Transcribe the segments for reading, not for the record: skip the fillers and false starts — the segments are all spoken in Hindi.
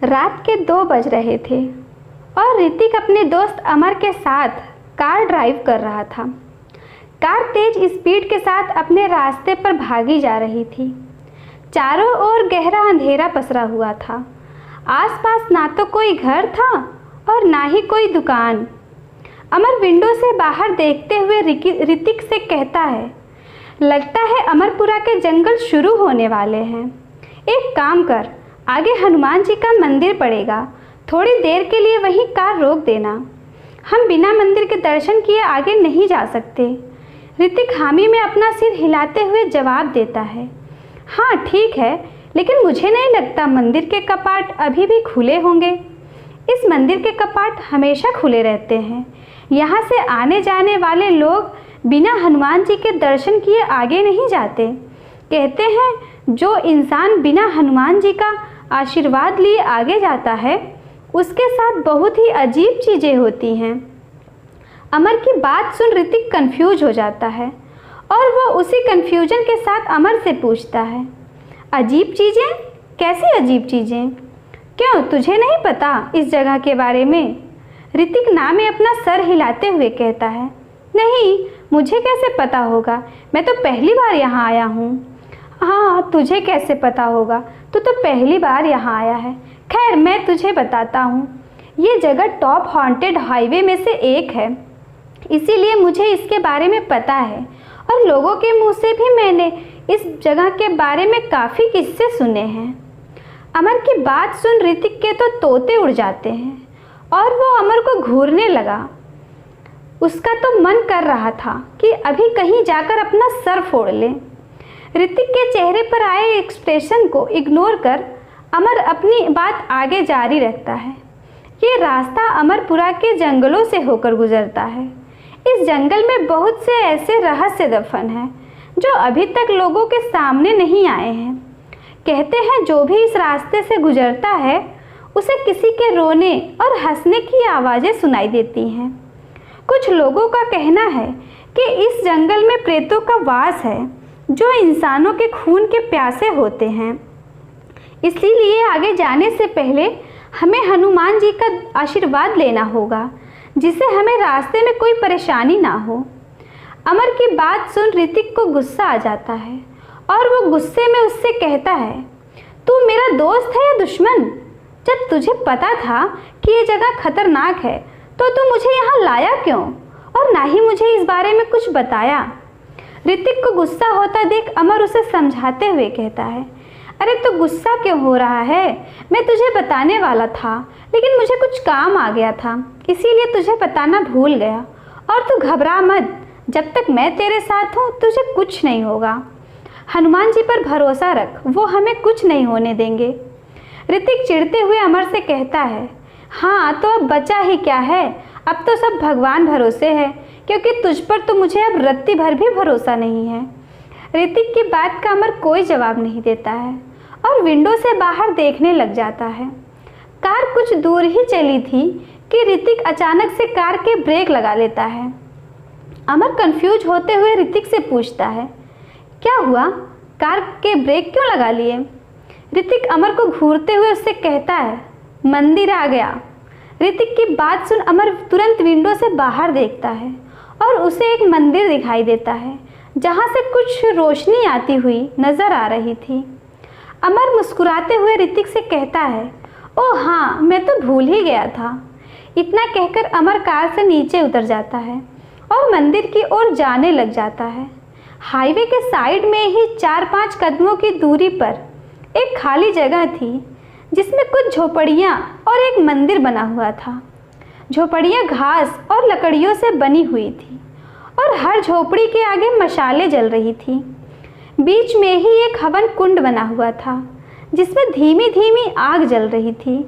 रात के 2 बज रहे थे और ऋतिक अपने दोस्त अमर के साथ कार ड्राइव कर रहा था। कार तेज स्पीड के साथ अपने रास्ते पर भागी जा रही थी। चारों ओर गहरा अंधेरा पसरा हुआ था। आसपास ना तो कोई घर था और ना ही कोई दुकान। अमर विंडो से बाहर देखते हुए ऋतिक से कहता है, लगता है अमरपुरा के जंगल शुरू होने वाले हैं। एक काम कर, आगे हनुमान जी का मंदिर पड़ेगा, थोड़ी देर के लिए वहीं कार रोक देना। हम बिना मंदिर के दर्शन किए आगे नहीं जा सकते। ऋतिक हामी में अपना सिर हिलाते हुए जवाब देता है, हाँ ठीक है, लेकिन मुझे नहीं लगता मंदिर के कपाट अभी भी खुले होंगे। इस मंदिर के कपाट हमेशा खुले रहते हैं। यहाँ से आने जाने वाले लोग बिना हनुमान जी के दर्शन किए आगे नहीं जाते। कहते हैं जो इंसान बिना हनुमान जी का आशीर्वाद लिए आगे जाता है उसके साथ बहुत ही अजीब चीज़ें होती हैं। अमर की बात सुन ऋतिक कंफ्यूज हो जाता है और वो उसी कंफ्यूजन के साथ अमर से पूछता है, अजीब चीज़ें? कैसी अजीब चीज़ें? क्यों, तुझे नहीं पता इस जगह के बारे में? ऋतिक ना में अपना सर हिलाते हुए कहता है, नहीं, मुझे कैसे पता होगा, मैं तो पहली बार यहाँ आया हूँ। हाँ, तुझे कैसे पता होगा, तू तो पहली बार यहाँ आया है। खैर, मैं तुझे बताता हूँ, ये जगह टॉप हॉन्टेड हाईवे में से एक है, इसीलिए मुझे इसके बारे में पता है और लोगों के मुंह से भी मैंने इस जगह के बारे में काफ़ी किस्से सुने हैं। अमर की बात सुन ऋतिक के तो तोते उड़ जाते हैं और वो अमर को घूरने लगा। उसका तो मन कर रहा था कि अभी कहीं जाकर अपना सर फोड़ ले। ऋतिक के चेहरे पर आए एक्सप्रेशन को इग्नोर कर अमर अपनी बात आगे जारी रखता है। ये रास्ता अमरपुरा के जंगलों से होकर गुजरता है। इस जंगल में बहुत से ऐसे रहस्य दफन हैं जो अभी तक लोगों के सामने नहीं आए हैं। कहते हैं जो भी इस रास्ते से गुजरता है उसे किसी के रोने और हंसने की आवाज़ें सुनाई देती हैं। कुछ लोगों का कहना है कि इस जंगल में प्रेतों का वास है जो इंसानों के खून के प्यासे होते हैं। इसीलिए आगे जाने से पहले हमें हनुमान जी का आशीर्वाद लेना होगा जिससे हमें रास्ते में कोई परेशानी ना हो। अमर की बात सुन ऋतिक को गुस्सा आ जाता है और वो गुस्से में उससे कहता है, तू मेरा दोस्त है या दुश्मन? जब तुझे पता था कि ये जगह खतरनाक है तो तू मुझे यहाँ लाया क्यों और ना ही मुझे इस बारे में कुछ बताया? ऋतिक को गुस्सा होता देख अमर उसे समझाते हुए कहता है, अरे तो गुस्सा क्यों हो रहा है? मैं तुझे बताने वाला था लेकिन मुझे कुछ काम आ गया था इसीलिए तुझे बताना भूल गया। और तू घबरा मत, जब तक मैं तेरे साथ हूँ तुझे कुछ नहीं होगा। हनुमान जी पर भरोसा रख, वो हमें कुछ नहीं होने देंगे। ऋतिक चिढ़ते हुए अमर से कहता है, हाँ तो अब बचा ही क्या है, अब तो सब भगवान भरोसे है क्योंकि तुझ पर तो मुझे अब रत्ती भर भी भरोसा नहीं है। ऋतिक की बात का अमर कोई जवाब नहीं देता है और विंडो से बाहर देखने लग जाता है। कार कुछ दूर ही चली थी कि ऋतिक अचानक से कार के ब्रेक लगा लेता है। अमर कंफ्यूज होते हुए ऋतिक से पूछता है, क्या हुआ, कार के ब्रेक क्यों लगा लिए? ऋतिक अमर को घूरते हुए उससे कहता है, मंदिर आ गया। ऋतिक की बात सुन अमर तुरंत विंडो से बाहर देखता है और उसे एक मंदिर दिखाई देता है जहाँ से कुछ रोशनी आती हुई नजर आ रही थी। अमर मुस्कुराते हुए ऋतिक से कहता है, ओह हाँ, मैं तो भूल ही गया था। इतना कहकर अमर कार से नीचे उतर जाता है और मंदिर की ओर जाने लग जाता है। हाईवे के साइड में ही 4-5 कदमों की दूरी पर एक खाली जगह थी जिसमें कुछ झोपड़ियाँ और एक मंदिर बना हुआ था। झोपड़ियाँ घास और लकड़ियों से बनी हुई थी और हर झोपड़ी के आगे मशालें जल रही थी। बीच में ही एक हवन कुंड बना हुआ था जिसमें धीमी धीमी आग जल रही थी।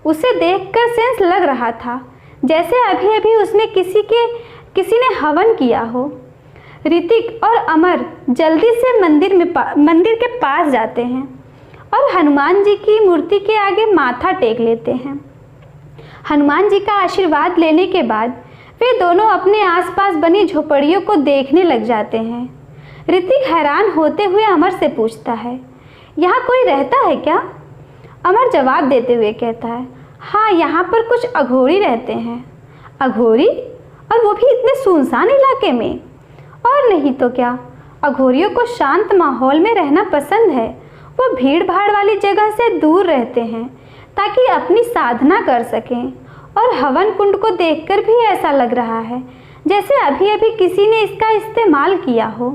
उसे देखकर सेंस लग रहा था जैसे अभी अभी उसमें किसी ने हवन किया हो। ऋतिक और अमर जल्दी से मंदिर के पास जाते हैं और हनुमान जी की मूर्ति के आगे माथा टेक लेते हैं। हनुमान जी का आशीर्वाद लेने के बाद वे दोनों अपने आसपास बनी झोपड़ियों को देखने लग जाते हैं। ऋतिक हैरान होते हुए अमर से पूछता है, यहाँ कोई रहता है क्या? अमर जवाब देते हुए कहता है, हाँ यहाँ पर कुछ अघोरी रहते हैं। अघोरी? और वो भी इतने सुनसान इलाके में? और नहीं तो क्या, अघोरियों को शांत माहौल में रहना पसंद है। वो भीड़ भाड़ वाली जगह से दूर रहते हैं ताकि अपनी साधना कर सकें। और हवन कुंड को देखकर भी ऐसा लग रहा है जैसे अभी अभी किसी ने इसका इस्तेमाल किया हो।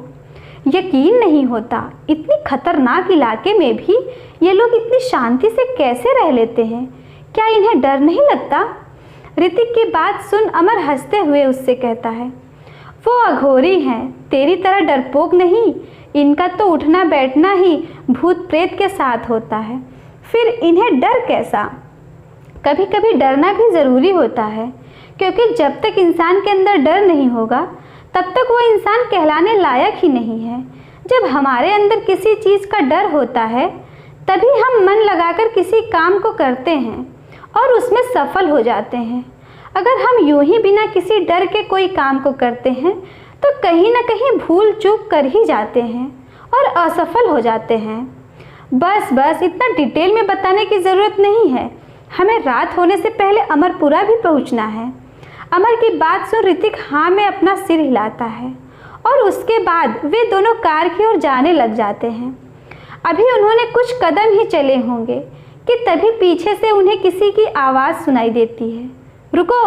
यकीन नहीं होता, इतनी खतरनाक इलाके में भी ये लोग इतनी शांति से कैसे रह लेते हैं। क्या इन्हें डर नहीं लगता? ऋतिक की बात सुन अमर हंसते हुए उससे कहता है, वो अघोरी हैं, तेरी तरह डरपोक नहीं। इनका तो उठना बैठना ही भूत प्रेत के साथ होता है, फिर इन्हें डर कैसा? कभी कभी डरना भी ज़रूरी होता है, क्योंकि जब तक इंसान के अंदर डर नहीं होगा तब तक वो इंसान कहलाने लायक ही नहीं है। जब हमारे अंदर किसी चीज़ का डर होता है तभी हम मन लगाकर किसी काम को करते हैं और उसमें सफल हो जाते हैं। अगर हम यूं ही बिना किसी डर के कोई काम को करते हैं तो कहीं ना कहीं भूल चूक कर ही जाते हैं और असफल हो जाते हैं। बस इतना डिटेल में बताने की ज़रूरत नहीं है। हमें रात होने से पहले अमरपुरा भी पहुंचना है। अमर की बात सुन ऋतिक हाँ में अपना सिर हिलाता है और उसके बाद वे दोनों कार की ओर जाने लग जाते हैं। अभी उन्होंने कुछ कदम ही चले होंगे कि तभी पीछे से उन्हें किसी की आवाज़ सुनाई देती है। रुको!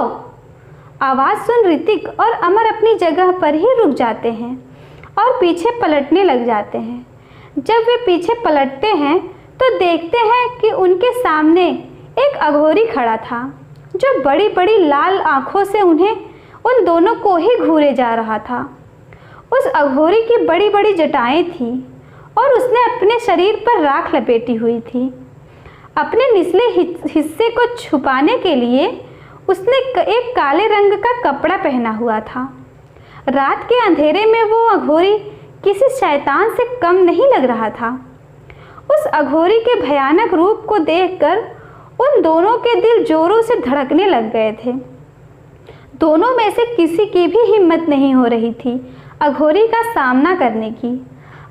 आवाज़ सुन ऋतिक और अमर अपनी जगह पर ही रुक जाते हैं और पीछे पलटने लग जाते हैं। जब वे पीछे पलटते हैं तो देखते हैं कि उनके सामने एक अघोरी खड़ा था जो बड़ी बड़ी लाल आंखों से उन दोनों को ही घूरे जा रहा था। उस अघोरी की बड़ी बड़ी जटाएं थीं और उसने अपने शरीर पर राख लपेटी हुई थी। अपने निचले हिस्से को छुपाने के लिए उसने एक काले रंग का कपड़ा पहना हुआ था। रात के अंधेरे में वो अघोरी किसी शैतान से कम नहीं लग रहा था। उस अघोरी के भयानक रूप को देखकर उन दोनों के दिल जोरों से धड़कने लग गए थे। दोनों में से किसी की भी हिम्मत नहीं हो रही थी अघोरी का सामना करने की।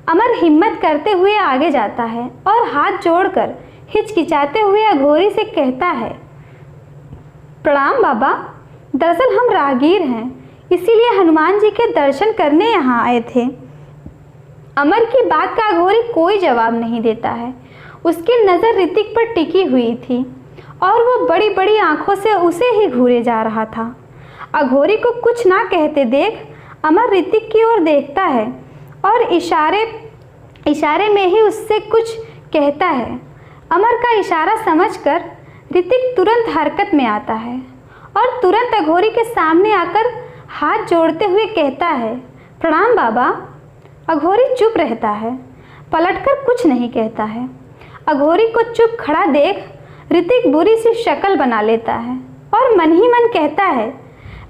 अमर हिम्मत करते हुए आगे जाता है और हाथ जोड़कर हिचकिचाते हुए अघोरी से कहता है, प्रणाम बाबा, दरअसल हम राहगीर हैं, इसीलिए हनुमान जी के दर्शन करने यहाँ आए थे। अमर की बात का अघोरी कोई जवाब नहीं देता है। उसकी नज़र ऋतिक पर टिकी हुई थी और वो बड़ी बड़ी आंखों से उसे ही घूरे जा रहा था। अघोरी को कुछ ना कहते देख अमर ऋतिक की ओर देखता है और इशारे में ही उससे कुछ कहता है। अमर का इशारा समझकर ऋतिक तुरंत हरकत में आता है और तुरंत अघोरी के सामने आकर हाथ जोड़ते हुए कहता है, प्रणाम बाबा। अघोरी चुप रहता है, पलटकर कुछ नहीं कहता है। अघोरी को चुप खड़ा देख ऋतिक बुरी सी शक्ल बना लेता है और मन ही मन कहता है,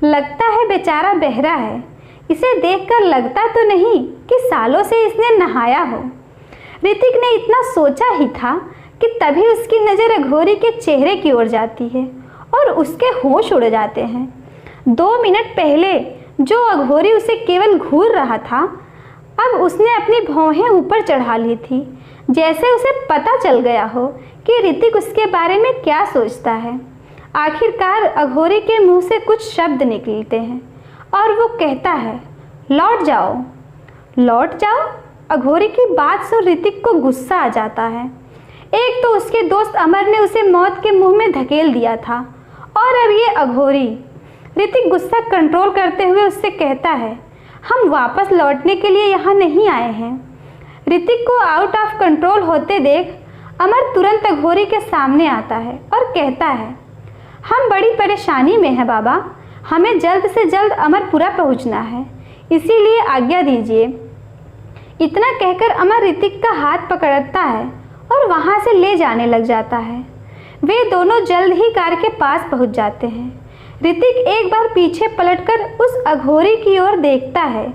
लगता है बेचारा बहरा है, इसे देखकर लगता तो नहीं कि सालों से इसने नहाया हो। ऋतिक ने इतना सोचा ही था कि तभी उसकी नज़र अघोरी के चेहरे की ओर जाती है और उसके होश उड़ जाते हैं। 2 मिनट पहले जो अघोरी उसे केवल घूर रहा था, अब उसने अपनी भौहें ऊपर चढ़ा ली थी, जैसे उसे पता चल गया हो कि ऋतिक उसके बारे में क्या सोचता है। आखिरकार अघोरी के मुंह से कुछ शब्द निकलते हैं और वो कहता है, लौट जाओ। लौट जाओ? अघोरी की बात सुन ऋतिक को गुस्सा आ जाता है। एक तो उसके दोस्त अमर ने उसे मौत के मुंह में धकेल दिया था और अब ये अघोरी। ऋतिक गुस्सा कंट्रोल करते हुए उससे कहता है, हम वापस लौटने के लिए यहाँ नहीं आए हैं। ऋतिक को आउट ऑफ कंट्रोल होते देख अमर तुरंत अघोरी के सामने आता है और कहता है, हम बड़ी परेशानी में हैं बाबा, हमें जल्द से जल्द अमरपुरा पहुँचना है, इसीलिए आज्ञा दीजिए। इतना कहकर अमर ऋतिक का हाथ पकड़ता है और वहाँ से ले जाने लग जाता है। वे दोनों जल्द ही कार के पास पहुँच जाते हैं। ऋतिक एक बार पीछे पलटकर उस अघोरी की ओर देखता है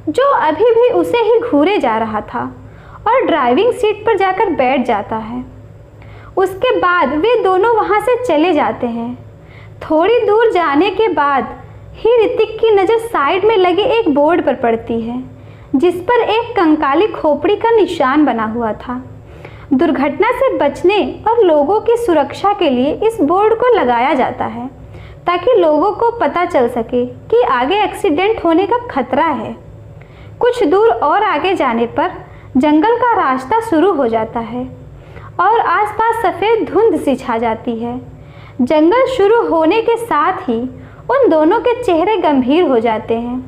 जो अभी भी उसे ही घूरे जा रहा था और ड्राइविंग सीट पर जाकर बैठ जाता है। उसके बाद वे दोनों वहाँ से चले जाते हैं। थोड़ी दूर जाने के बाद ही ऋतिक की नज़र साइड में लगे एक बोर्ड पर पड़ती है जिस पर एक कंकाली खोपड़ी का निशान बना हुआ था। दुर्घटना से बचने और लोगों की सुरक्षा के लिए इस बोर्ड को लगाया जाता है ताकि लोगों को पता चल सके कि आगे एक्सीडेंट होने का खतरा है। कुछ दूर और आगे जाने पर जंगल का रास्ता शुरू हो जाता है और आसपास सफ़ेद धुंध सी छा जाती है। जंगल शुरू होने के साथ ही उन दोनों के चेहरे गंभीर हो जाते हैं।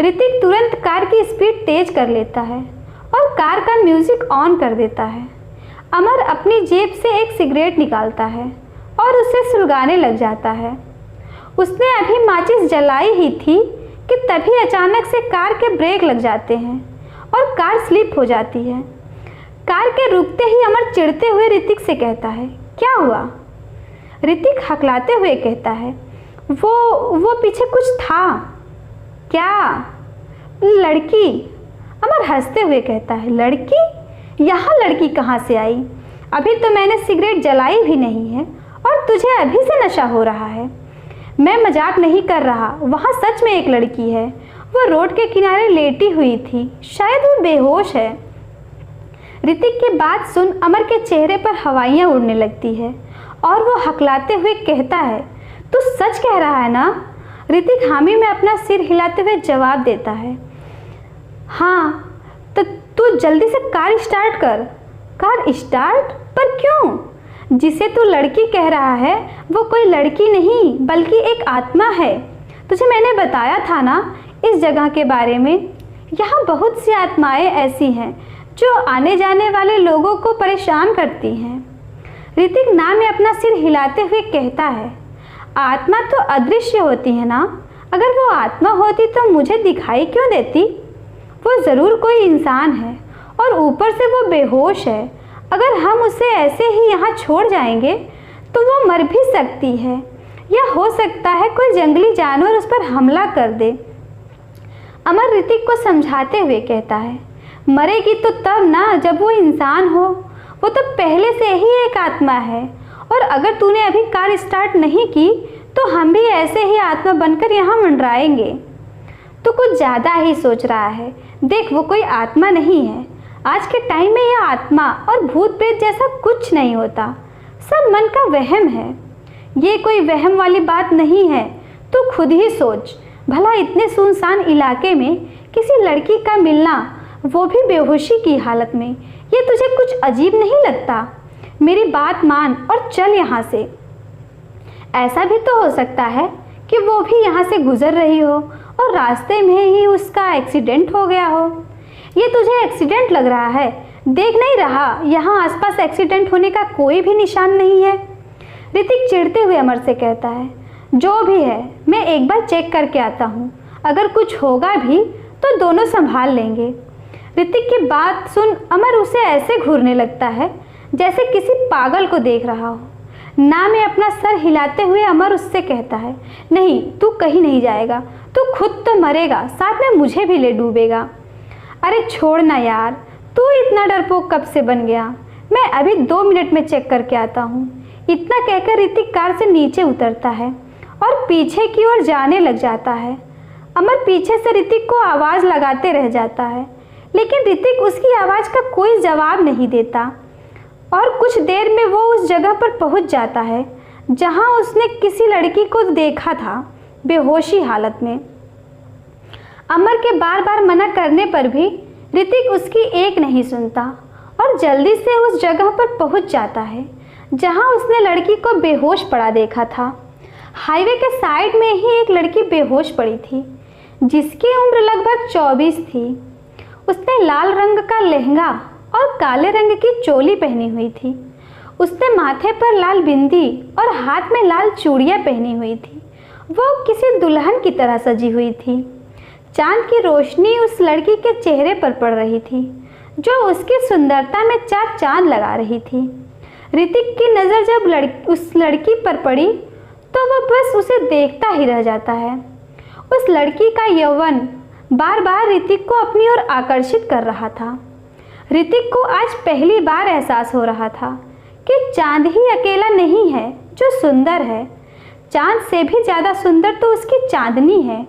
ऋतिक तुरंत कार की स्पीड तेज कर लेता है और कार का म्यूजिक ऑन कर देता है। अमर अपनी जेब से एक सिगरेट निकालता है और उसे सुलगाने लग जाता है। उसने अभी माचिस जलाई ही थी कि तभी अचानक से कार के ब्रेक लग जाते हैं और कार स्लिप हो जाती है। कार के रुकते ही अमर चिढ़ते हुए ऋतिक से कहता है, क्या हुआ? ऋतिक हकलाते हुए कहता है, वो पीछे कुछ था। क्या? लड़की। अमर हंसते हुए कहता है, लड़की? यहाँ लड़की कहाँ से आई? अभी तो मैंने सिगरेट जलाई भी नहीं है और तुझे अभी से नशा हो रहा है। मैं मजाक नहीं कर रहा, वहाँ सच में एक लड़की है। वो रोड के किनारे लेटी हुई थी, शायद वो बेहोश है। ऋतिक की बात सुन अमर के चेहरे पर हवाइयाँ उड़ने लगती है और वो हकलाते हुए कहता है, तू सच कह रहा है ना? ऋतिक हामी में अपना सिर हिलाते हुए जवाब देता है, हाँ। तो तू जल्दी से कार स्टार्ट कर। Car start? पर क्यों? जिसे तू लड़की कह रहा है वो कोई लड़की नहीं बल्कि एक आत्मा है। तुझे मैंने बताया था ना इस जगह के बारे में। यहाँ बहुत सी आत्माएं ऐसी हैं जो आने जाने वाले लोगों को परेशान करती हैं। ऋतिक ना में अपना सिर हिलाते हुए कहता है, आत्मा तो अदृश्य होती है ना। अगर वो आत्मा होती तो मुझे दिखाई क्यों देती? वो ज़रूर कोई इंसान है और ऊपर से वो बेहोश है। अगर हम उसे ऐसे ही यहाँ छोड़ जाएंगे तो वो मर भी सकती है या हो सकता है कोई जंगली जानवर उस पर हमला कर दे। अमर ऋतिक को समझाते हुए कहता है, मरेगी तो तब ना जब वो इंसान हो। वो तो पहले से ही एक आत्मा है और अगर तूने अभी कार स्टार्ट नहीं की तो हम भी ऐसे ही आत्मा बनकर यहाँ मंडराएंगे। तू कुछ ज़्यादा ही सोच रहा है। देख, वो कोई आत्मा नहीं है। आज के टाइम में यह आत्मा और भूत प्रेत जैसा कुछ नहीं होता। सब मन का वहम है। ये कोई वहम वाली बात नहीं है। तू खुद ही सोच, भला इतने सुनसान इलाके में किसी लड़की का मिलना, वो भी बेहोशी की हालत में, ये तुझे कुछ अजीब नहीं लगता? मेरी बात मान और चल यहाँ से। ऐसा भी तो हो सकता है कि वो भी यहाँ से गुजर रही हो और रास्ते में ही उसका एक्सीडेंट हो गया हो। ये तुझे एक्सीडेंट लग रहा है? देख नहीं रहा यहाँ आसपास एक्सीडेंट होने का कोई भी निशान नहीं है? ऋतिक चिढ़ते हुए अमर से कहता है, जो भी है मैं एक बार चेक करके आता हूँ। अगर कुछ होगा भी तो दोनों संभाल लेंगे। ऋतिक की बात सुन अमर उसे ऐसे घूरने लगता है जैसे किसी पागल को देख रहा हो। ना में अपना सर हिलाते हुए अमर उससे कहता है, नहीं, तू कहीं नहीं जाएगा। तू खुद तो मरेगा, साथ में मुझे भी ले डूबेगा। अरे छोड़ ना यार, तू इतना डरपोक कब से बन गया? मैं अभी 2 मिनट में चेक करके आता हूँ। इतना कहकर ऋतिक कार से नीचे उतरता है और पीछे की ओर जाने लग जाता है। अमर पीछे से ऋतिक को आवाज़ लगाते रह जाता है, लेकिन ऋतिक उसकी आवाज़ का कोई जवाब नहीं देता और कुछ देर में वो उस जगह पर पहुँच जाता है जहाँ उसने किसी लड़की को देखा था, बेहोशी हालत में। अमर के बार बार मना करने पर भी ऋतिक उसकी एक नहीं सुनता और जल्दी से उस जगह पर पहुंच जाता है जहां उसने लड़की को बेहोश पड़ा देखा था। हाईवे के साइड में ही एक लड़की बेहोश पड़ी थी जिसकी उम्र लगभग 24 थी। उसने लाल रंग का लहंगा और काले रंग की चोली पहनी हुई थी। उसने माथे पर लाल बिंदी और हाथ में लाल चूड़ियाँ पहनी हुई थी। वो किसी दुल्हन की तरह सजी हुई थी। चांद की रोशनी उस लड़की के चेहरे पर पड़ रही थी जो उसकी सुंदरता में 4 चांद लगा रही थी। ऋतिक की नज़र जब उस लड़की पर पड़ी तो वह बस उसे देखता ही रह जाता है। उस लड़की का यौवन बार बार ऋतिक को अपनी ओर आकर्षित कर रहा था। ऋतिक को आज पहली बार एहसास हो रहा था कि चांद ही अकेला नहीं है जो सुंदर है। चांद से भी ज़्यादा सुंदर तो उसकी चांदनी है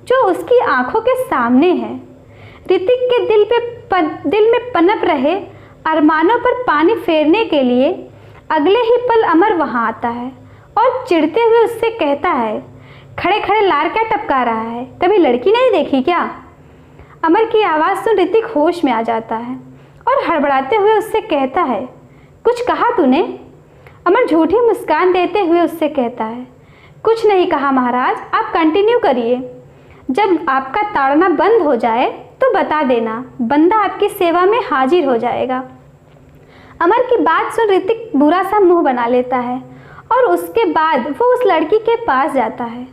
जो उसकी आंखों के सामने है। ऋतिक के दिल में पनप रहे अरमानों पर पानी फेरने के लिए अगले ही पल अमर वहाँ आता है और चिढ़ते हुए उससे कहता है, खड़े खड़े लार क्या टपका रहा है, कभी लड़की नहीं देखी क्या? अमर की आवाज़ सुन ऋतिक होश में आ जाता है और हड़बड़ाते हुए उससे कहता है, कुछ कहा तूने? अमर झूठी मुस्कान देते हुए उससे कहता है, कुछ नहीं कहा महाराज, आप कंटिन्यू करिए। जब आपका ताड़ना बंद हो जाए तो बता देना, बंदा आपकी सेवा में हाजिर हो जाएगा। अमर की बात सुन ऋतिक बुरा सा मुंह बना लेता है और उसके बाद वो उस लड़की के पास जाता है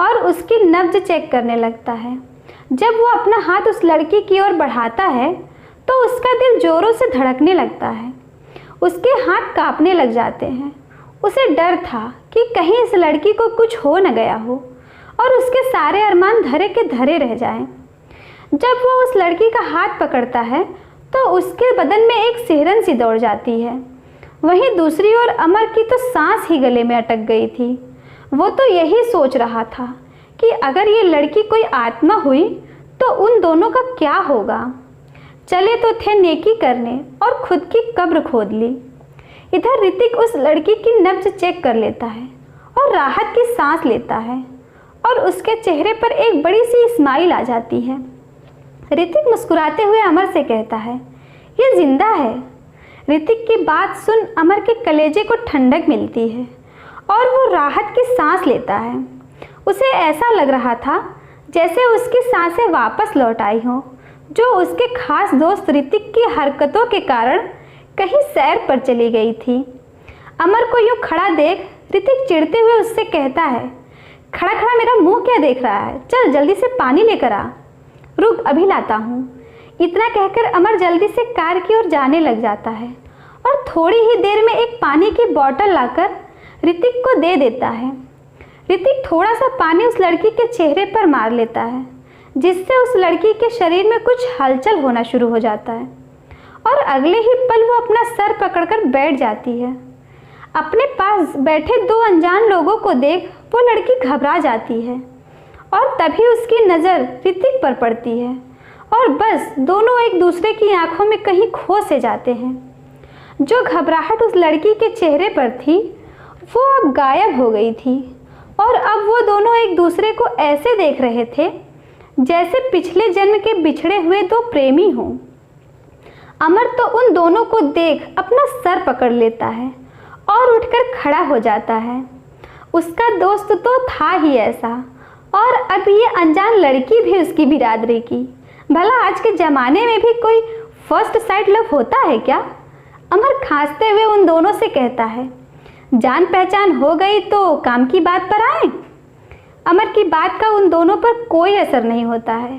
और उसकी नब्ज चेक करने लगता है। जब वो अपना हाथ उस लड़की की ओर बढ़ाता है तो उसका दिल जोरों से धड़कने लगता है। उसके हाथ कांपने लग जाते हैं। उसे डर था कि कहीं इस लड़की को कुछ हो न गया हो और उसके सारे अरमान धरे के धरे रह जाएं। जब वो उस लड़की का हाथ पकड़ता है तो उसके बदन में एक सिहरन सी दौड़ जाती है। वहीं दूसरी ओर अमर की तो सांस ही गले में अटक गई थी। वो तो यही सोच रहा था कि अगर ये लड़की कोई आत्मा हुई तो उन दोनों का क्या होगा। चले तो थे नेकी करने और खुद की कब्र खोद ली। इधर ऋतिक उस लड़की की नब्ज चेक कर लेता है और राहत की सांस लेता है और उसके चेहरे पर एक बड़ी सी स्माइल आ जाती है। ऋतिक मुस्कुराते हुए अमर से कहता है, ये जिंदा है। ऋतिक की बात सुन अमर के कलेजे को ठंडक मिलती है और वो राहत की सांस लेता है। उसे ऐसा लग रहा था जैसे उसकी सांसें वापस लौट आई हों, जो उसके खास दोस्त ऋतिक की हरकतों के कारण कहीं सैर पर चली गई थी। अमर को यूं खड़ा देख ऋतिक चिढ़ते हुए उससे कहता है, खड़ा खड़ा मेरा मुंह क्या देख रहा है, चल जल्दी से पानी लेकर आ। रुक, अभी लाता हूँ। इतना कहकर अमर जल्दी से कार की ओर जाने लग जाता है और थोड़ी ही देर में एक पानी की बोतल लाकर ऋतिक को दे देता है। ऋतिक थोड़ा सा पानी उस लड़की के चेहरे पर मार लेता है, जिससे उस लड़की के शरीर में कुछ हलचल होना शुरू हो जाता है और अगले ही पल वो अपना सर पकड़कर बैठ जाती है। अपने पास बैठे दो अनजान लोगों को देख वो लड़की घबरा जाती है और तभी उसकी नज़र ऋतिक पर पड़ती है और बस दोनों एक दूसरे की आंखों में कहीं खो से जाते हैं। जो घबराहट उस लड़की के चेहरे पर थी वो अब गायब हो गई थी और अब वो दोनों एक दूसरे को ऐसे देख रहे थे जैसे पिछले जन्म के बिछड़े हुए दो प्रेमी हों। अमर तो उन दोनों को देख अपना सर पकड़ लेता है और उठकर खड़ा हो जाता है। उसका दोस्त तो था ही ऐसा और अब ये अनजान लड़की भी उसकी बिरादरी की। भला आज के ज़माने में भी कोई फर्स्ट साइड लव होता है क्या? अमर खांसते हुए उन दोनों से कहता है, जान पहचान हो गई तो काम की बात पर आए। अमर की बात का उन दोनों पर कोई असर नहीं होता है।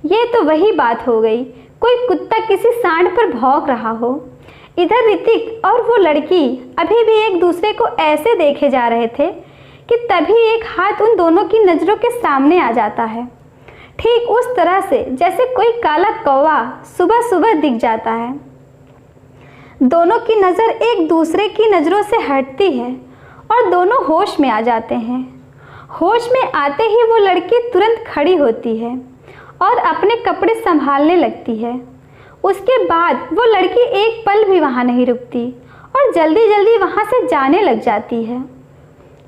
ये तो वही बात हो गई, कोई कुत्ता किसी सांड पर भौंक रहा हो। इधर ऋतिक और वो लड़की अभी भी एक दूसरे को ऐसे देखे जा रहे थे कि तभी एक हाथ उन दोनों की नज़रों के सामने आ जाता है, ठीक उस तरह से जैसे कोई काला कौवा सुबह सुबह दिख जाता है। दोनों की नज़र एक दूसरे की नज़रों से हटती है और दोनों होश में आ जाते हैं। होश में आते ही वो लड़की तुरंत खड़ी होती है और अपने कपड़े संभालने लगती है। उसके बाद वो लड़की एक पल भी वहाँ नहीं रुकती और जल्दी जल्दी वहाँ से जाने लग जाती है।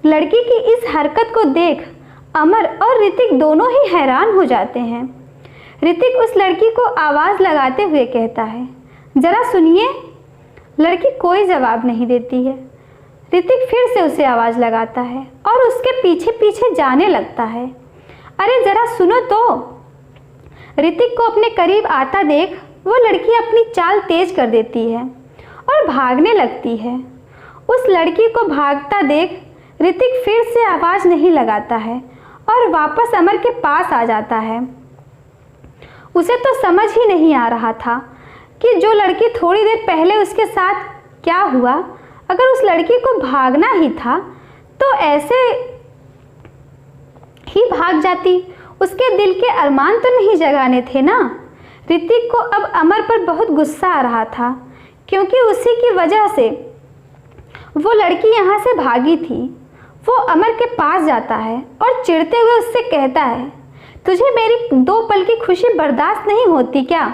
लड़की की इस हरकत को देख अमर और ऋतिक दोनों ही हैरान हो जाते हैं। ऋतिक उस लड़की को आवाज़ लगाते हुए कहता है, ज़रा सुनिए। लड़की कोई जवाब नहीं देती है। ऋतिक फिर से उसे आवाज़ लगाता है और उसके पीछे पीछे जाने लगता है। अरे ज़रा सुनो तो। ऋतिक को अपने करीब आता देख वो लड़की अपनी चाल तेज कर देती है और भागने लगती है। उस लड़की को भागता देख ऋतिक फिर से आवाज़ नहीं लगाता है और वापस अमर के पास आ जाता है। उसे तो समझ ही नहीं आ रहा था कि जो लड़की थोड़ी देर पहले उसके साथ क्या हुआ। अगर उस लड़की को भागना ही था तो ऐसे ही भाग जाती, उसके दिल के अरमान तो नहीं जगाने थे ना। ऋतिक को अब अमर पर बहुत गुस्सा आ रहा था क्योंकि उसी की वजह से वो लड़की यहाँ से भागी थी। वो अमर के पास जाता है और चिढ़ते हुए उससे कहता है, तुझे मेरी 2 पल की खुशी बर्दाश्त नहीं होती क्या?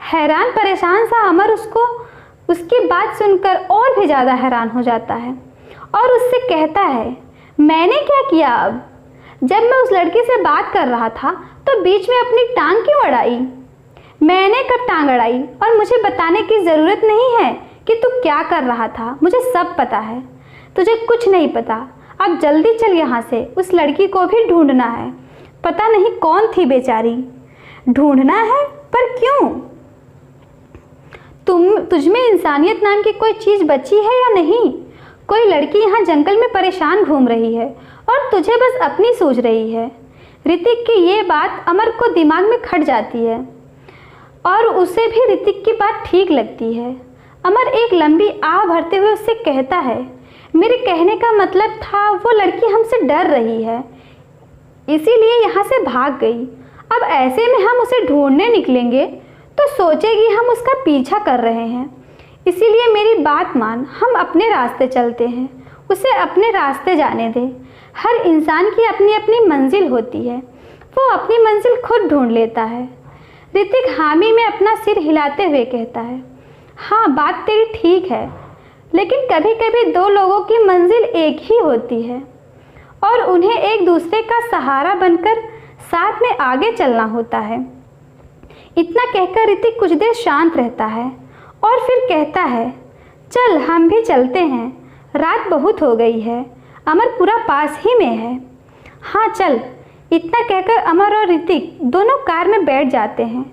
हैरान परेशान सा अमर उसको उसकी बात सुनकर और भी ज़्यादा हैरान हो जाता है और उससे कहता है, मैंने क्या किया अब? जब मैं उस लड़की से बात कर रहा था तो बीच में अपनी टांग क्यों अड़ाई? मैंने कब टांग अड़ाई? और मुझे बताने की ज़रूरत नहीं है कि तू क्या कर रहा था, मुझे सब पता है। तुझे कुछ नहीं पता। अब जल्दी चल यहाँ से, उस लड़की को भी ढूंढना है। पता नहीं कौन थी बेचारी। ढूंढना है? पर क्यों? तुझमें इंसानियत नाम की कोई चीज़ बची है या नहीं? कोई लड़की यहाँ जंगल में परेशान घूम रही है और तुझे बस अपनी सूझ रही है। ऋतिक की ये बात अमर को दिमाग में खट जाती है और उसे भी ऋतिक की बात ठीक लगती है। अमर एक लंबी आह भरते हुए उससे कहता है, मेरे कहने का मतलब था वो लड़की हमसे डर रही है, इसीलिए यहाँ से भाग गई। अब ऐसे में हम उसे ढूंढने निकलेंगे तो सोचेगी हम उसका पीछा कर रहे हैं। इसीलिए मेरी बात मान, हम अपने रास्ते चलते हैं, उसे अपने रास्ते जाने दे। हर इंसान की अपनी अपनी मंजिल होती है, वो अपनी मंजिल खुद ढूंढ लेता है। ऋतिक हामी में अपना सिर हिलाते हुए कहता है, हाँ बात तेरी ठीक है, लेकिन कभी कभी दो लोगों की मंजिल एक ही होती है और उन्हें एक दूसरे का सहारा बनकर साथ में आगे चलना होता है। इतना कहकर ऋतिक कुछ देर शांत रहता है और फिर कहता है, चल हम भी चलते हैं, रात बहुत हो गई है, अमरपुरा पास ही में है। हाँ चल। इतना कहकर अमर और ऋतिक दोनों कार में बैठ जाते हैं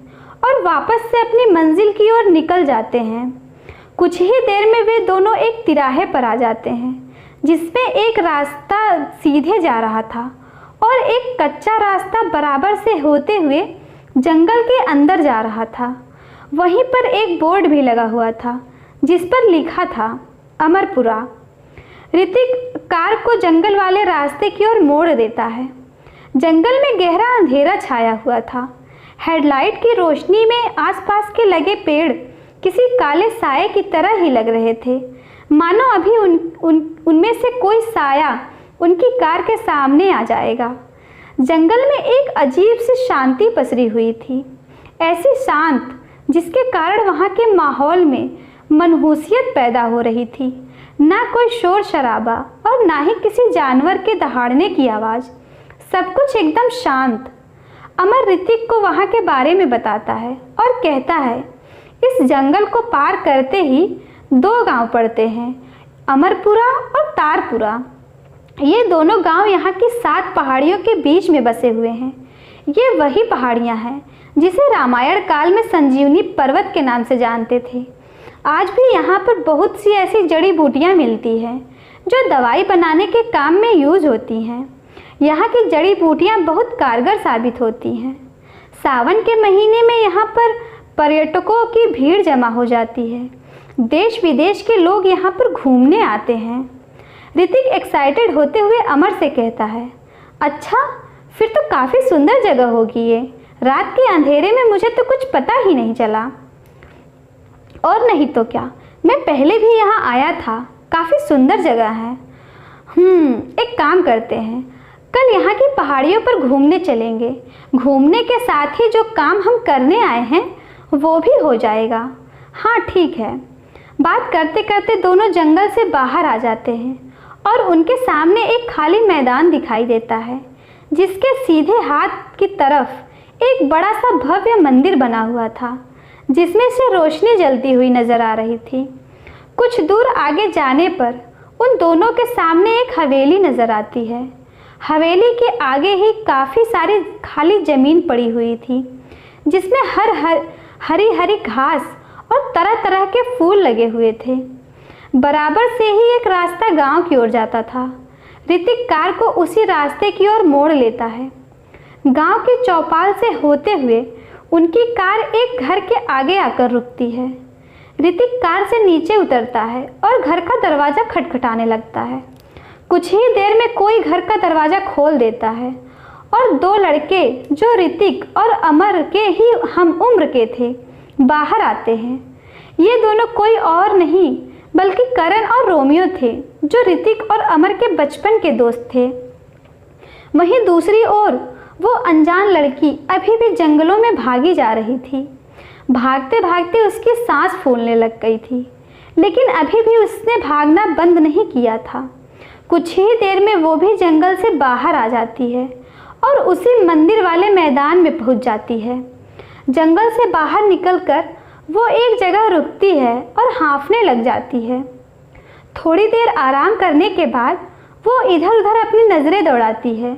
और वापस से अपनी मंजिल की ओर निकल जाते हैं। कुछ ही देर में वे दोनों एक तिराहे पर आ जाते हैं जिसमें एक रास्ता सीधे जा रहा था और एक कच्चा रास्ता बराबर से होते हुए जंगल के अंदर जा रहा था। वहीं पर एक बोर्ड भी लगा हुआ था जिस पर लिखा था अमरपुरा। ऋतिक कार को जंगल वाले रास्ते की ओर मोड़ देता है। जंगल में गहरा अंधेरा छाया हुआ था। हेडलाइट की रोशनी में आसपास के लगे पेड़ किसी काले साये की तरह ही लग रहे थे, मानो अभी उनमें से कोई साया उनकी कार के सामने आ जाएगा। जंगल में एक अजीब सी शांति पसरी हुई थी, ऐसी शांत जिसके कारण वहाँ के माहौल में मनहूसियत पैदा हो रही थी। ना कोई शोर शराबा और ना ही किसी जानवर के दहाड़ने की आवाज़, सब कुछ एकदम शांत। अमर ऋतिक को वहाँ के बारे में बताता है और कहता है, इस जंगल को पार करते ही दो गांव पड़ते हैं, अमरपुरा और तारपुरा। ये दोनों गांव यहाँ की 7 पहाड़ियों के बीच में बसे हुए हैं। ये वही पहाड़ियाँ हैं जिसे रामायण काल में संजीवनी पर्वत के नाम से जानते थे। आज भी यहाँ पर बहुत सी ऐसी जड़ी बूटियाँ मिलती हैं जो दवाई बनाने के काम में यूज होती हैं। यहाँ की जड़ी बूटियाँ बहुत कारगर साबित होती हैं। सावन के महीने में यहाँ पर पर्यटकों की भीड़ जमा हो जाती है। देश विदेश के लोग यहाँ पर घूमने आते हैं। ऋतिक एक्साइटेड होते हुए अमर से कहता है, अच्छा फिर तो काफ़ी सुंदर जगह होगी ये। रात के अंधेरे में मुझे तो कुछ पता ही नहीं चला। और नहीं तो क्या, मैं पहले भी यहाँ आया था, काफ़ी सुंदर जगह है। एक काम करते हैं, कल यहाँ की पहाड़ियों पर घूमने चलेंगे। घूमने के साथ ही जो काम हम करने आए हैं वो भी हो जाएगा। हाँ ठीक है। बात करते करते दोनों जंगल से बाहर आ जाते हैं और उनके सामने एक खाली मैदान दिखाई देता है जिसके सीधे हाथ की तरफ एक बड़ा सा भव्य मंदिर बना हुआ था जिसमें से रोशनी जलती हुई नजर आ रही थी। कुछ दूर आगे जाने पर उन दोनों के सामने एक हवेली नजर आती है। हवेली के आगे ही काफ़ी सारी खाली ज़मीन पड़ी हुई थी जिसमें हरी हरी घास और तरह तरह के फूल लगे हुए थे। बराबर से ही एक रास्ता गांव की ओर जाता था। ऋतिक कार को उसी रास्ते की ओर मोड़ लेता है। गांव की चौपाल से होते हुए उनकी कार एक घर के आगे आकर रुकती है। ऋतिक कार से नीचे उतरता है और घर का दरवाज़ा खटखटाने लगता है। कुछ ही देर में कोई घर का दरवाज़ा खोल देता है और 2 लड़के जो ऋतिक और अमर के ही हम उम्र के थे बाहर आते हैं। ये दोनों कोई और नहीं बल्कि करण और रोमियो थे जो ऋतिक और अमर के बचपन के दोस्त थे। वहीं दूसरी ओर वो अनजान लड़की अभी भी जंगलों में भागी जा रही थी। भागते भागते उसकी सांस फूलने लग गई थी। लेकिन अभी भी उसने भागना बंद नहीं किया था। कुछ ही देर में वो भी जंगल से बाहर आ जाती है और उसी मंदिर वाले मैदान में पहुंच जाती है। जंगल से बाहर निकलकर वो एक जगह रुकती है और हाँफने लग जाती है। थोड़ी देर आराम करने के बाद वो इधर उधर अपनी नज़रें दौड़ाती है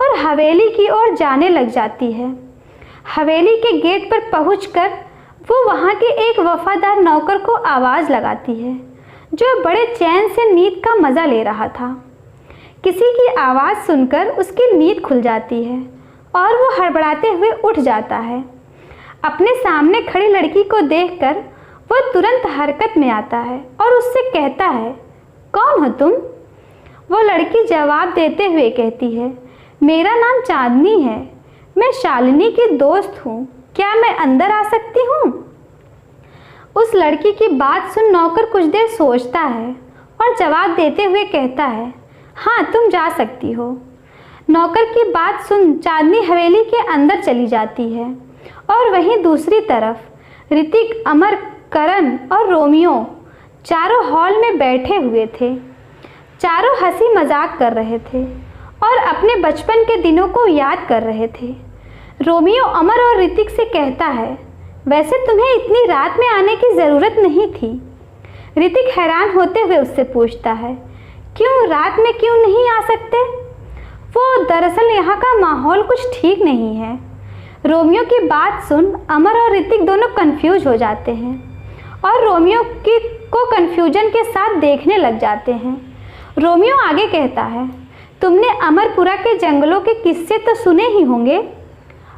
और हवेली की ओर जाने लग जाती है। हवेली के गेट पर पहुंचकर वो वहाँ के एक वफादार नौकर को आवाज़ लगाती है, जो बड़े चैन से नींद का मज़ा ले रहा था। किसी की आवाज़ सुनकर उसकी नींद खुल जाती है और वो हड़बड़ाते हुए उठ जाता है। अपने सामने खड़ी लड़की को देखकर वो तुरंत हरकत में आता है और उससे कहता है, कौन हो तुम? वो लड़की जवाब देते हुए कहती है, मेरा नाम चांदनी है, मैं शालिनी की दोस्त हूँ, क्या मैं अंदर आ सकती हूँ? उस लड़की की बात सुन नौकर कुछ देर सोचता है और जवाब देते हुए कहता है, हाँ तुम जा सकती हो। नौकर की बात सुन चांदनी हवेली के अंदर चली जाती है और वहीं दूसरी तरफ ऋतिक, अमर, करण और रोमियो चारों हॉल में बैठे हुए थे। चारों हंसी मजाक कर रहे थे और अपने बचपन के दिनों को याद कर रहे थे। रोमियो अमर और ऋतिक से कहता है, वैसे तुम्हें इतनी रात में आने की ज़रूरत नहीं थी। ऋतिक हैरान होते हुए उससे पूछता है, क्यों, रात में क्यों नहीं आ सकते? वो दरअसल यहाँ का माहौल कुछ ठीक नहीं है। रोमियो की बात सुन अमर और ऋतिक दोनों कंफ्यूज हो जाते हैं और रोमियो को कंफ्यूजन के साथ देखने लग जाते हैं। रोमियो आगे कहता है, तुमने अमरपुरा के जंगलों के किस्से तो सुने ही होंगे।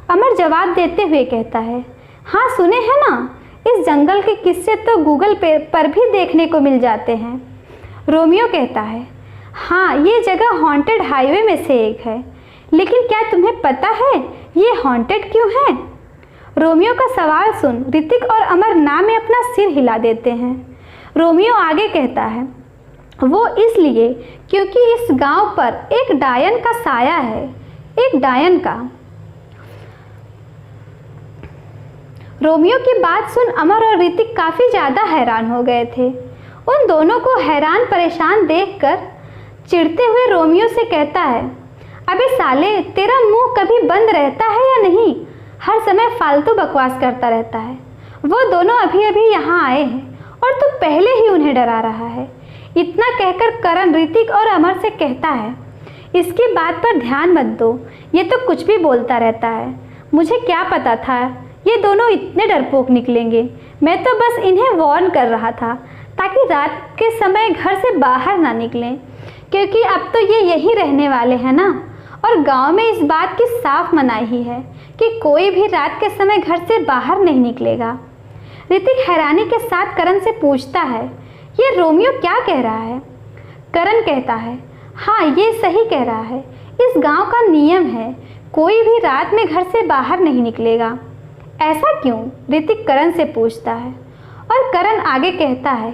अमर जवाब देते हुए कहता है, हाँ सुने हैं ना, इस जंगल के किस्से तो गूगल पर भी देखने को मिल जाते हैं। रोमियो कहता है, हाँ ये जगह हॉन्टेड हाईवे में से एक है, लेकिन क्या तुम्हें पता है ये हॉन्टेड क्यों है? रोमियो का सवाल सुन ऋतिक और अमर ना में अपना सिर हिला देते हैं। रोमियो आगे कहता है, वो इसलिए क्योंकि इस गांव पर एक डायन का साया है, एक डायन का। रोमियो की बात सुन अमर और ऋतिक काफ़ी ज़्यादा हैरान हो गए थे। उन दोनों को हैरान परेशान देखकर चिढ़ते हुए रोमियो से कहता है, अबे साले, तेरा मुंह कभी बंद रहता है या नहीं? हर समय फालतू बकवास करता रहता है। वो दोनों अभी अभी यहाँ आए हैं और तू पहले ही उन्हें डरा रहा है। इतना कहकर करण ऋतिक और अमर से कहता है, इसकी बात पर ध्यान मत दो, ये तो कुछ भी बोलता रहता है। मुझे क्या पता था ये दोनों इतने डरपोक निकलेंगे। मैं तो बस इन्हें वार्न कर रहा था ताकि रात के समय घर से बाहर ना निकलें, क्योंकि अब तो ये यहीं रहने वाले हैं ना, और गांव में इस बात की साफ मनाही ही है कि कोई भी रात के समय घर से बाहर नहीं निकलेगा। ऋतिक हैरानी के साथ करण से पूछता है, ये रोमियो क्या कह रहा है? करण कहता है, हाँ ये सही कह रहा है, इस गांव का नियम है, कोई भी रात में घर से बाहर नहीं निकलेगा। ऐसा क्यों? ऋतिक करण से पूछता है और करण आगे कहता है,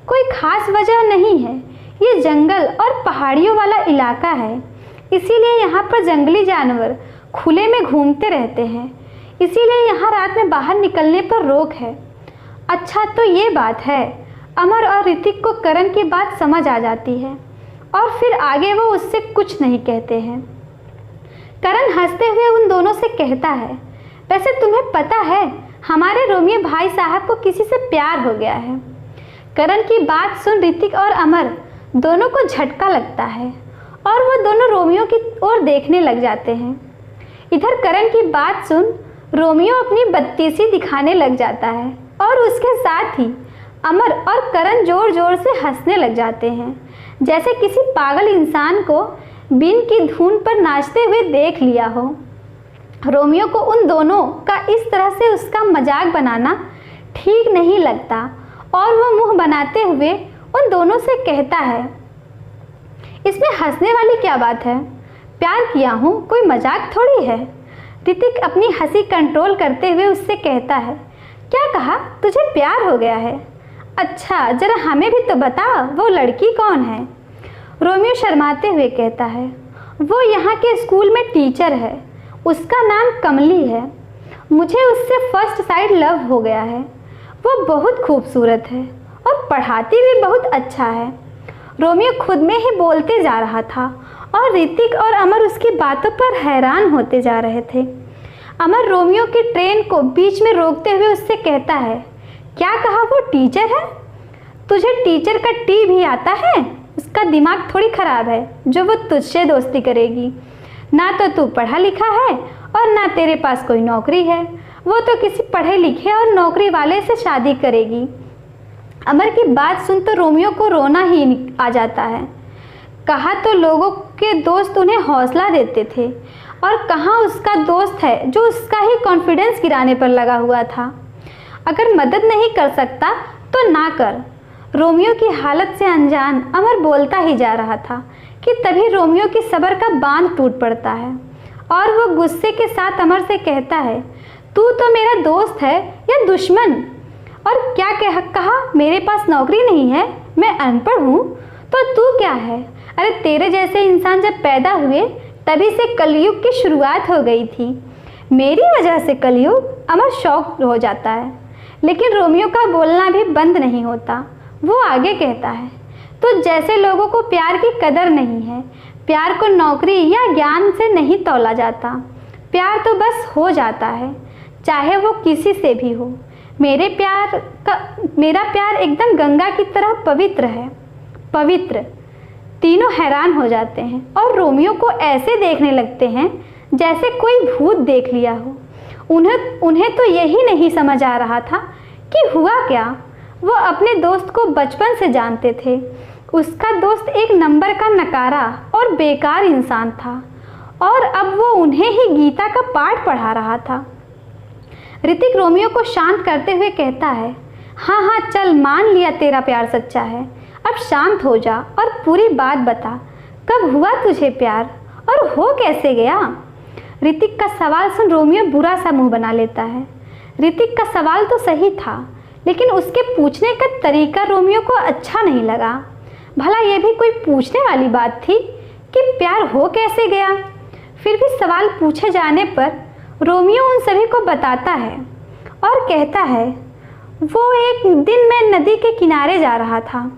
कोई खास वजह नहीं है, ये जंगल और पहाड़ियों वाला इलाका है, इसीलिए यहाँ पर जंगली जानवर खुले में घूमते रहते हैं, इसीलिए यहाँ रात में बाहर निकलने पर रोक है। अच्छा तो ये बात है। अमर और ऋतिक को करण की बात समझ आ जाती है और फिर आगे वो उससे कुछ नहीं कहते हैं। करण हंसते हुए उन दोनों से कहता है, वैसे तुम्हें पता है हमारे रोमियो भाई साहब को किसी से प्यार हो गया है। करण की बात सुन ऋतिक और अमर दोनों को झटका लगता है और वो दोनों रोमियो की ओर देखने लग जाते हैं। इधर करण की बात सुन रोमियो अपनी बत्तीसी दिखाने लग जाता है और उसके साथ ही अमर और करण जोर जोर से हंसने लग जाते हैं, जैसे किसी पागल इंसान को बीन की धुन पर नाचते हुए देख लिया हो। रोमियो को उन दोनों का इस तरह से उसका मजाक बनाना ठीक नहीं लगता और वो मुंह बनाते हुए उन दोनों से कहता है, इसमें हंसने वाली क्या बात है? प्यार किया हूँ, कोई मजाक थोड़ी है। ऋतिक अपनी हंसी कंट्रोल करते हुए उससे कहता है, क्या कहा? तुझे प्यार हो गया है? अच्छा जरा हमें भी तो बता, वो लड़की कौन है? रोमियो शर्माते हुए कहता है, वो यहाँ के स्कूल में टीचर है, उसका नाम कमली है। मुझे उससे फर्स्ट साइड लव हो गया है। वो बहुत खूबसूरत है और पढ़ाती भी बहुत अच्छा है। रोमियो खुद में ही बोलते जा रहा था और ऋतिक और अमर उसकी बातों पर हैरान होते जा रहे थे। अमर रोमियो की ट्रेन को बीच में रोकते हुए उससे कहता है, क्या कहा, वो टीचर है? तुझे टीचर का टी भी आता है? उसका दिमाग थोड़ी खराब है जो वो तुझसे दोस्ती करेगी। ना तो तू पढ़ा लिखा है और ना तेरे पास कोई नौकरी है। वो तो किसी पढ़े लिखे और नौकरी वाले से शादी करेगी। अमर की बात सुन तो रोमियो को रोना ही आ जाता है। कहाँ तो लोगों के दोस्त उन्हें हौसला देते थे और कहाँ उसका दोस्त है जो उसका ही कॉन्फिडेंस गिराने पर लगा हुआ था। अगर मदद नहीं कर सकता तो ना कर। रोमियो की हालत से अनजान अमर बोलता ही जा रहा था कि तभी रोमियो की सब्र का बांध टूट पड़ता है और वो गुस्से के साथ अमर से कहता है, तू तो मेरा दोस्त है या दुश्मन? और क्या कहा, मेरे पास नौकरी नहीं है, मैं अनपढ़ हूँ, तो तू क्या है? अरे तेरे जैसे इंसान जब पैदा हुए तभी से कलयुग की शुरुआत हो गई थी। मेरी वजह से कलयुग? अमर शॉक हो जाता है, लेकिन रोमियो का बोलना भी बंद नहीं होता। वो आगे कहता है, तो जैसे लोगों को प्यार की कदर नहीं है। प्यार को नौकरी या ज्ञान से नहीं तौला जाता। प्यार तो बस हो जाता है, चाहे वो किसी से भी हो। मेरा प्यार एकदम गंगा की तरह पवित्र है। पवित्र। तीनों हैरान हो जाते हैं और रोमियो को ऐसे देखने लगते हैं जैसे कोई भूत देख लिया हो। उन्हें तो यही नहीं समझ आ रहा था कि हुआ क्या। वो अपने दोस्त को बचपन से जानते थे। उसका दोस्त एक नंबर का नकारा और बेकार इंसान था और अब वो उन्हें ही गीता का पाठ पढ़ा रहा था। ऋतिक रोमियो को शांत करते हुए कहता है, हाँ हाँ चल, मान लिया तेरा प्यार सच्चा है। अब शांत हो जा और पूरी बात बता, कब हुआ तुझे प्यार और हो कैसे गया? ऋतिक का सवाल सुन रोमियो बुरा सा मुंह बना लेता है। ऋतिक का सवाल तो सही था, लेकिन उसके पूछने का तरीका रोमियो को अच्छा नहीं लगा। भला यह भी कोई पूछने वाली बात थी कि प्यार हो कैसे गया? फिर भी सवाल पूछे जाने पर रोमियो उन सभी को बताता है और कहता है, वो एक दिन मैं नदी के किनारे जा रहा था।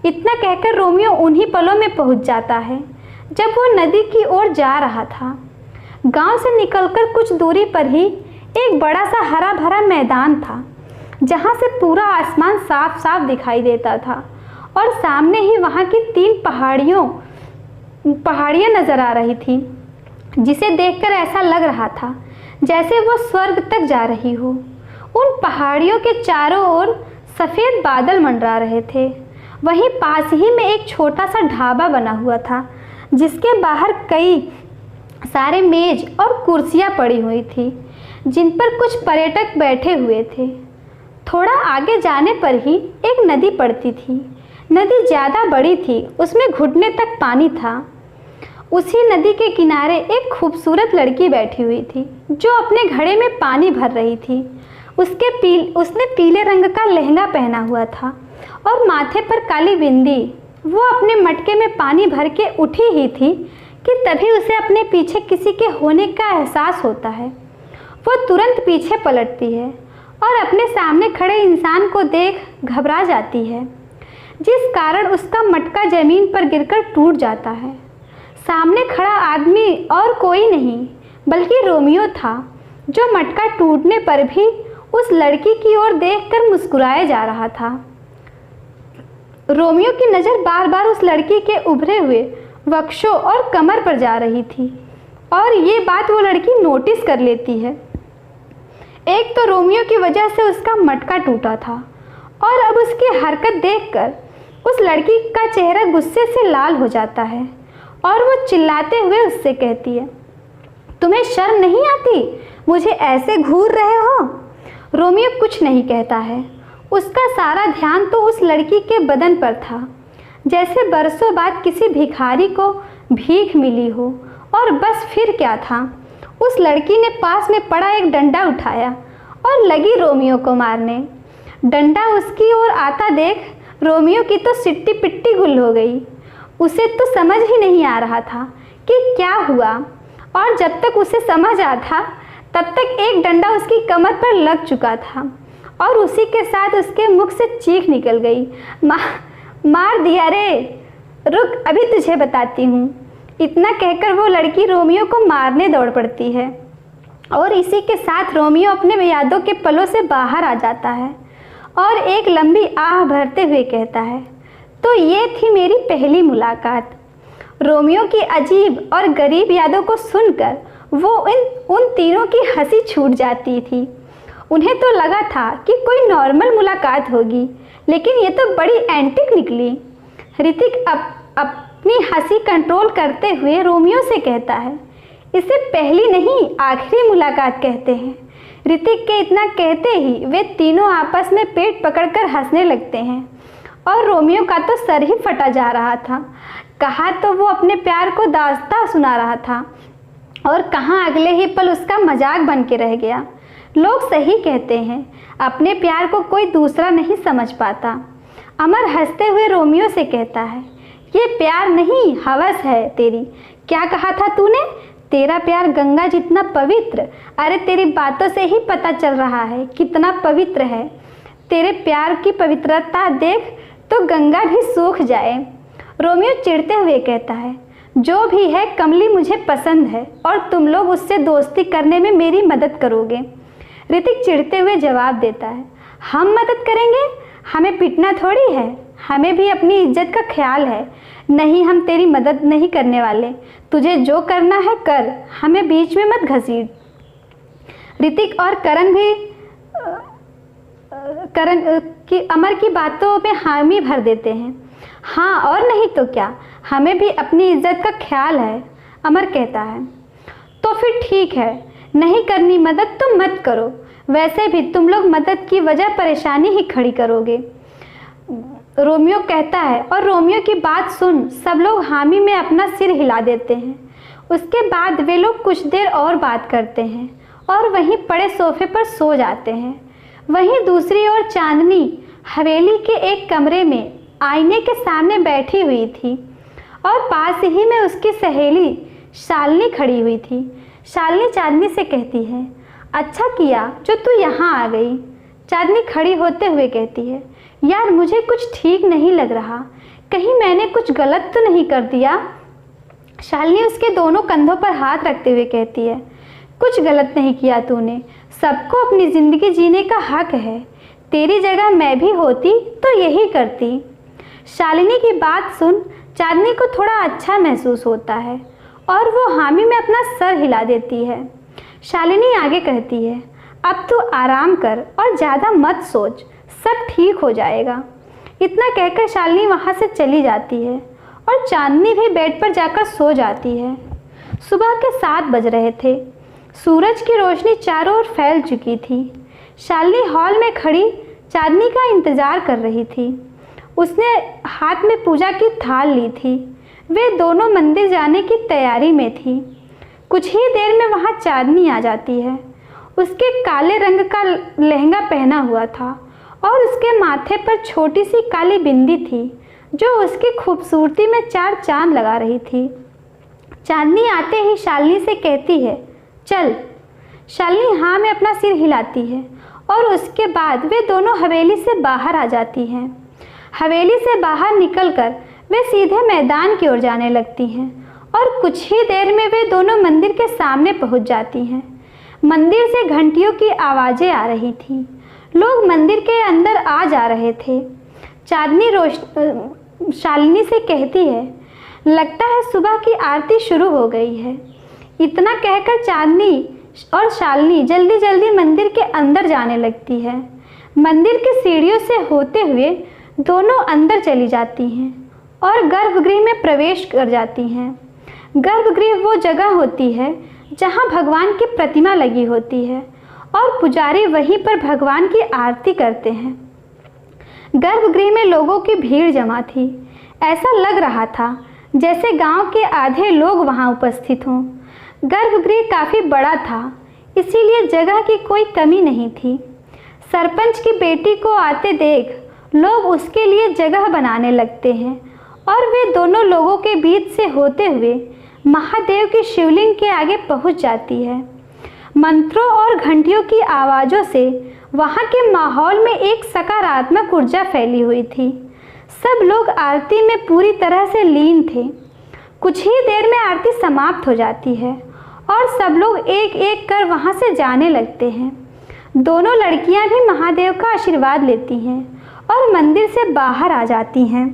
इतना कहकर रोमियो उन्हीं पलों में पहुंच जाता है जब वो नदी की ओर जा रहा था। गांव से निकलकर कुछ दूरी पर ही एक बड़ा सा हरा भरा मैदान था, जहां से पूरा आसमान साफ साफ दिखाई देता था और सामने ही वहां की 3 पहाड़ियाँ नजर आ रही थी, जिसे देखकर ऐसा लग रहा था जैसे वो स्वर्ग तक जा रही हो। उन पहाड़ियों के चारों ओर सफ़ेद बादल मंडरा रहे थे। वहीं पास ही में एक छोटा सा ढाबा बना हुआ था, जिसके बाहर कई सारे मेज और कुर्सियां पड़ी हुई थी, जिन पर कुछ पर्यटक बैठे हुए थे। थोड़ा आगे जाने पर ही एक नदी पड़ती थी। नदी ज़्यादा बड़ी थी, उसमें घुटने तक पानी था। उसी नदी के किनारे एक खूबसूरत लड़की बैठी हुई थी, जो अपने घड़े में पानी भर रही थी। उसने पीले रंग का लहंगा पहना हुआ था और माथे पर काली बिंदी। वो अपने मटके में पानी भर के उठी ही थी कि तभी उसे अपने पीछे किसी के होने का एहसास होता है। वो तुरंत पीछे पलटती है और अपने सामने खड़े इंसान को देख घबरा जाती है, जिस कारण उसका मटका ज़मीन पर गिरकर टूट जाता है। सामने खड़ा आदमी और कोई नहीं बल्कि रोमियो था, जो मटका टूटने पर भी उस लड़की की ओर देखकर मुस्कुराए जा रहा था। रोमियो की नज़र बार बार उस लड़की के उभरे हुए वक्षों और कमर पर जा रही थी और ये बात वो लड़की नोटिस कर लेती है। एक तो रोमियो की वजह से उसका मटका टूटा था और अब उसकी हरकत देखकर उस लड़की का चेहरा गुस्से से लाल हो जाता है और वो चिल्लाते हुए उससे कहती है, तुम्हें शर्म नहीं आती? मुझे ऐसे घूर रहे हो? रोमियो कुछ नहीं कहता है। उसका सारा ध्यान तो उस लड़की के बदन पर था, जैसे बरसों बाद किसी भिखारी को भीख मिली हो। और बस फिर क्या था, उस लड़की ने पास में पड़ा एक डंडा उठाया और लगी रोमियो को मारने। डंडा उसकी ओर आता देख रोमियो की तो सिट्टी पिट्टी गुल हो गई। उसे तो समझ ही नहीं आ रहा था कि क्या हुआ, और जब तक उसे समझ आता तब तक एक डंडा उसकी कमर पर लग चुका था और उसी के साथ उसके मुख से चीख निकल गई, मार दिया रे, रुक अभी तुझे बताती हूँ। इतना कहकर वो लड़की रोमियो को मारने दौड़ पड़ती है और इसी के साथ रोमियो अपने यादों के पलों से बाहर आ जाता है और एक लंबी आह भरते हुए कहता है, तो ये थी मेरी पहली मुलाकात। रोमियो की अजीब और गरीब यादों को सुनकर वो उन तीनों की हंसी छूट जाती थी। उन्हें तो लगा था कि कोई नॉर्मल मुलाकात होगी, लेकिन ये तो बड़ी एंटिक निकली। ऋतिक अपनी हंसी कंट्रोल करते हुए रोमियो से कहता है, इसे पहली नहीं आखिरी मुलाकात कहते हैं। ऋतिक के इतना कहते ही वे तीनों आपस में पेट पकड़कर हंसने लगते हैं और रोमियो का तो सर ही फटा जा रहा था। कहाँ तो वो अपने प्यार को दास्तां सुना रहा था और कहाँ अगले ही पल उसका मजाक बन के रह गया। लोग सही कहते हैं, अपने प्यार को कोई दूसरा नहीं समझ पाता। अमर हंसते हुए रोमियो से कहता है, ये प्यार नहीं हवस है तेरी। क्या कहा था तूने? तेरा प्यार गंगा जितना पवित्र। अरे तेरी बातों से ही पता चल रहा है कितना पवित्र है। तेरे प्यार की पवित्रता देख तो गंगा भी सूख जाए। रोमियो चिढ़ते हुए कहता है, जो भी है कमली मुझे पसंद है और तुम लोग उससे दोस्ती करने में मेरी मदद करोगे। ऋतिक चिढ़ते हुए जवाब देता है, हम मदद करेंगे? हमें पिटना थोड़ी है, हमें भी अपनी इज्जत का ख्याल है। नहीं, हम तेरी मदद नहीं करने वाले। तुझे जो करना है कर, हमें बीच में मत घसीट। ऋतिक और करण की अमर की बातों में हामी भर देते हैं। हाँ और नहीं तो क्या, हमें भी अपनी इज्जत का ख्याल है, अमर कहता है। तो फिर ठीक है, नहीं करनी मदद तो मत करो। वैसे भी तुम लोग मदद की वजह परेशानी ही खड़ी करोगे, रोमियो कहता है। और रोमियो की बात सुन सब लोग हामी में अपना सिर हिला देते हैं। उसके बाद वे लोग कुछ देर और बात करते हैं और वहीं पड़े सोफे पर सो जाते हैं। वहीं दूसरी ओर चांदनी हवेली के एक कमरे में आईने के सामने बैठी हुई थी और पास ही में उसकी सहेली शालिनी खड़ी हुई थी। शालिनी चांदनी से कहती है, अच्छा किया जो तू यहाँ आ गई। चांदनी खड़ी होते हुए कहती है, यार मुझे कुछ ठीक नहीं लग रहा, कहीं मैंने कुछ गलत तो नहीं कर दिया। शालिनी उसके दोनों कंधों पर हाथ रखते हुए कहती है, कुछ गलत नहीं किया तूने, सबको अपनी ज़िंदगी जीने का हक है। तेरी जगह मैं भी होती तो यही करती। शालिनी की बात सुन चांदनी को थोड़ा अच्छा महसूस होता है और वो हामी में अपना सर हिला देती है। शालिनी आगे कहती है, अब तू आराम कर और ज़्यादा मत सोच, सब ठीक हो जाएगा। इतना कहकर शालिनी वहाँ से चली जाती है और चांदनी भी बेड पर जाकर सो जाती है। सुबह के 7 बज रहे थे। सूरज की रोशनी चारों ओर फैल चुकी थी। शालिनी हॉल में खड़ी चांदनी का इंतज़ार कर रही थी। उसने हाथ में पूजा की थाल ली थी। वे दोनों मंदिर जाने की तैयारी में थी। कुछ ही देर में वहाँ चांदनी आ जाती है। उसके काले रंग का लहंगा पहना हुआ था और उसके माथे पर छोटी सी काली बिंदी थी जो उसकी खूबसूरती में 4 चांद लगा रही थी। चांदनी आते ही शालिनी से कहती है, चल। शालिनी हाँ में अपना सिर हिलाती है और उसके बाद वे दोनों हवेली से बाहर आ जाती हैं। हवेली से बाहर निकलकर वे सीधे मैदान की ओर जाने लगती हैं और कुछ ही देर में वे दोनों मंदिर के सामने पहुंच जाती हैं। मंदिर से घंटियों की आवाज़ें आ रही थी। लोग मंदिर के अंदर आ जा रहे थे। चांदनी शालिनी से कहती है, लगता है सुबह की आरती शुरू हो गई है। इतना कहकर चांदनी और शालिनी जल्दी जल्दी मंदिर के अंदर जाने लगती है। मंदिर की सीढ़ियों से होते हुए दोनों अंदर चली जाती हैं और गर्भगृह में प्रवेश कर जाती हैं। गर्भगृह वो जगह होती है जहाँ भगवान की प्रतिमा लगी होती है और पुजारी वहीं पर भगवान की आरती करते हैं। गर्भगृह में लोगों की भीड़ जमा थी। ऐसा लग रहा था जैसे गांव के आधे लोग वहां उपस्थित हों। गर्भगृह काफ़ी बड़ा था, इसीलिए जगह की कोई कमी नहीं थी। सरपंच की बेटी को आते देख लोग उसके लिए जगह बनाने लगते हैं और वे दोनों लोगों के बीच से होते हुए महादेव की शिवलिंग के आगे पहुंच जाती है। मंत्रों और घंटियों की आवाज़ों से वहाँ के माहौल में एक सकारात्मक ऊर्जा फैली हुई थी। सब लोग आरती में पूरी तरह से लीन थे। कुछ ही देर में आरती समाप्त हो जाती है और सब लोग एक एक कर वहाँ से जाने लगते हैं। दोनों लड़कियाँ भी महादेव का आशीर्वाद लेती हैं और मंदिर से बाहर आ जाती हैं।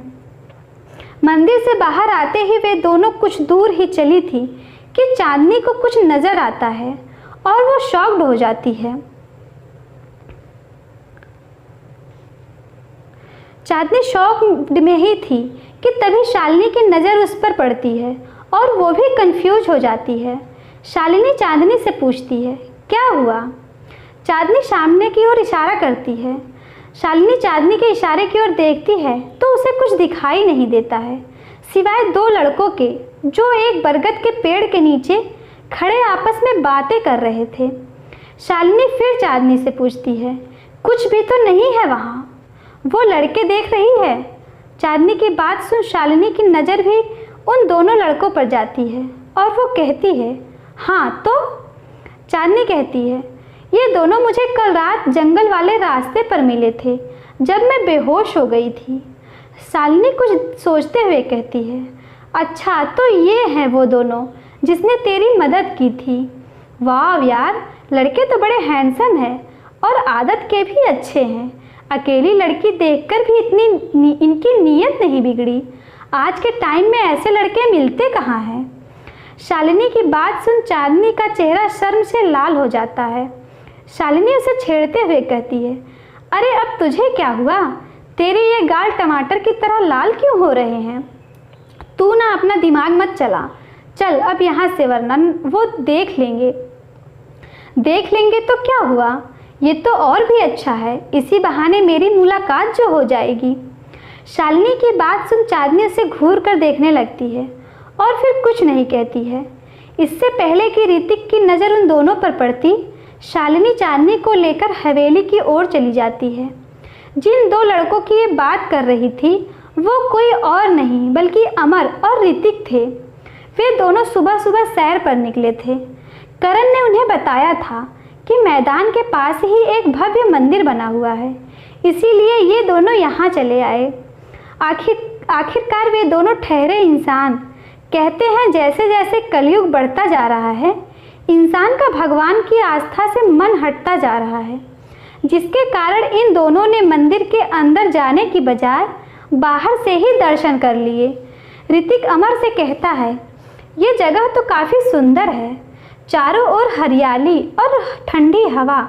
मंदिर से बाहर आते ही वे दोनों कुछ दूर ही चली थी कि चांदनी को कुछ नज़र आता है और वो शॉक्ड हो जाती है। चांदनी शॉक में ही थी कि तभी शालिनी की नज़र उस पर पड़ती है और वो भी कंफ्यूज हो जाती है। शालिनी चांदनी से पूछती है, क्या हुआ? चांदनी सामने की ओर इशारा करती है। शालिनी चांदनी के इशारे की ओर देखती है तो उसे कुछ दिखाई नहीं देता है, सिवाय दो लड़कों के जो एक बरगद के पेड़ के नीचे खड़े आपस में बातें कर रहे थे। शालिनी फिर चांदनी से पूछती है, कुछ भी तो नहीं है वहाँ? वो लड़के देख रही है। चांदनी की बात सुन शालिनी की नज़र भी उन दोनों लड़कों पर जाती है और वो कहती है, हाँ तो? चांदनी कहती है, ये दोनों मुझे कल रात जंगल वाले रास्ते पर मिले थे जब मैं बेहोश हो गई थी। शालिनी कुछ सोचते हुए कहती है, अच्छा तो ये हैं वो दोनों जिसने तेरी मदद की थी। वाह यार, लड़के तो बड़े हैंडसम हैं और आदत के भी अच्छे हैं। अकेली लड़की देखकर भी इनकी नीयत नहीं बिगड़ी। आज के टाइम में ऐसे लड़के मिलते कहाँ हैं? शालिनी की बात सुन चांदनी का चेहरा शर्म से लाल हो जाता है। शालिनी उसे छेड़ते हुए कहती है, अरे अब तुझे क्या हुआ? तेरे ये गाल टमाटर की तरह लाल क्यों हो रहे हैं? तू ना अपना दिमाग मत चला, चल अब यहाँ से, वरना वो देख लेंगे तो क्या हुआ? ये तो और भी अच्छा है, इसी बहाने मेरी मुलाकात जो हो जाएगी। शालिनी की बात सुन चांदनी उसे घूर कर देखने लगती है और फिर कुछ नहीं कहती है। इससे पहले कि ऋतिक की नज़र उन दोनों पर पड़ती, शालिनी चांदनी को लेकर हवेली की ओर चली जाती है। जिन दो लड़कों की ये बात कर रही थी वो कोई और नहीं बल्कि अमर और ऋतिक थे। वे दोनों सुबह सुबह सैर पर निकले थे। करण ने उन्हें बताया था कि मैदान के पास ही एक भव्य मंदिर बना हुआ है, इसीलिए ये दोनों यहाँ चले आए। आखिरकार वे दोनों ठहरे इंसान। कहते हैं जैसे जैसे कलयुग बढ़ता जा रहा है, इंसान का भगवान की आस्था से मन हटता जा रहा है, जिसके कारण इन दोनों ने मंदिर के अंदर जाने की बजाय बाहर से ही दर्शन कर लिए। ऋतिक अमर से कहता है, ये जगह तो काफ़ी सुंदर है, चारों ओर हरियाली और ठंडी हवा,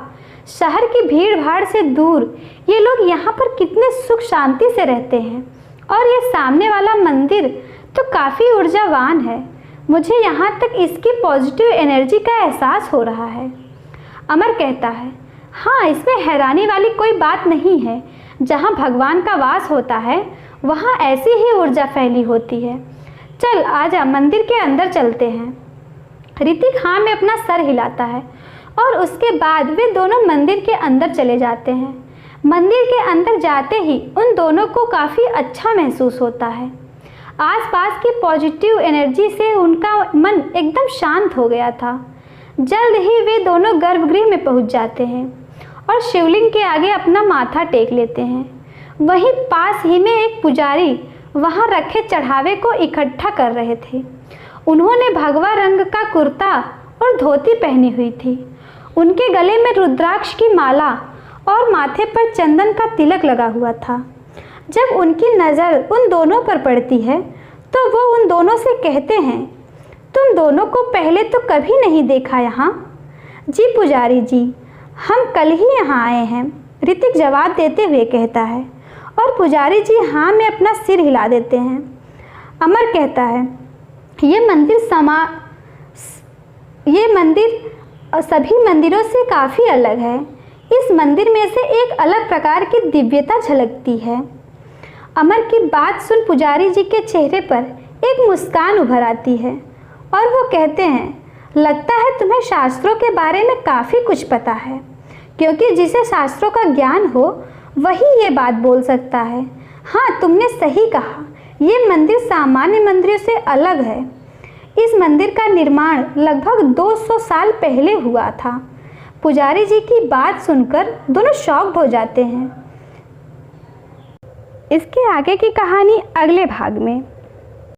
शहर की भीड़ भाड़ से दूर ये लोग यहाँ पर कितने सुख शांति से रहते हैं। और ये सामने वाला मंदिर तो काफ़ी ऊर्जावान है, मुझे यहाँ तक इसकी पॉजिटिव एनर्जी का एहसास हो रहा है। अमर कहता है, हाँ इसमें हैरानी वाली कोई बात नहीं है, जहाँ भगवान का वास होता है वहाँ ऐसी ही ऊर्जा फैली होती है। चल आजा, मंदिर के अंदर चलते हैं। ऋतिक हाँ में अपना सर हिलाता है और उसके बाद वे दोनों मंदिर के अंदर चले जाते हैं। मंदिर के अंदर जाते ही उन दोनों को काफ़ी अच्छा महसूस होता है। आसपास की पॉजिटिव एनर्जी से उनका मन एकदम शांत हो गया था। जल्द ही वे दोनों गर्भगृह में पहुंच जाते हैं और शिवलिंग के आगे अपना माथा टेक लेते हैं। वहीं पास ही में एक पुजारी वहां रखे चढ़ावे को इकट्ठा कर रहे थे। उन्होंने भगवा रंग का कुर्ता और धोती पहनी हुई थी। उनके गले में रुद्राक्ष की माला और माथे पर चंदन का तिलक लगा हुआ था। जब उनकी नज़र उन दोनों पर पड़ती है तो वो उन दोनों से कहते हैं, तुम दोनों को पहले तो कभी नहीं देखा यहाँ। जी पुजारी जी, हम कल ही यहाँ आए हैं, ऋतिक जवाब देते हुए कहता है और पुजारी जी हाँ में अपना सिर हिला देते हैं। अमर कहता है, ये मंदिर सभी मंदिरों से काफ़ी अलग है। इस मंदिर में से एक अलग प्रकार की दिव्यता झलकती है। अमर की बात सुन पुजारी जी के चेहरे पर एक मुस्कान उभर आती है और वो कहते हैं, लगता है तुम्हें शास्त्रों के बारे में काफ़ी कुछ पता है, क्योंकि जिसे शास्त्रों का ज्ञान हो वही ये बात बोल सकता है। हाँ तुमने सही कहा, ये मंदिर सामान्य मंदिरों से अलग है। इस मंदिर का निर्माण लगभग 200 साल पहले हुआ था। पुजारी जी की बात सुनकर दोनों शॉक्ड हो जाते हैं। इसके आगे की कहानी अगले भाग में।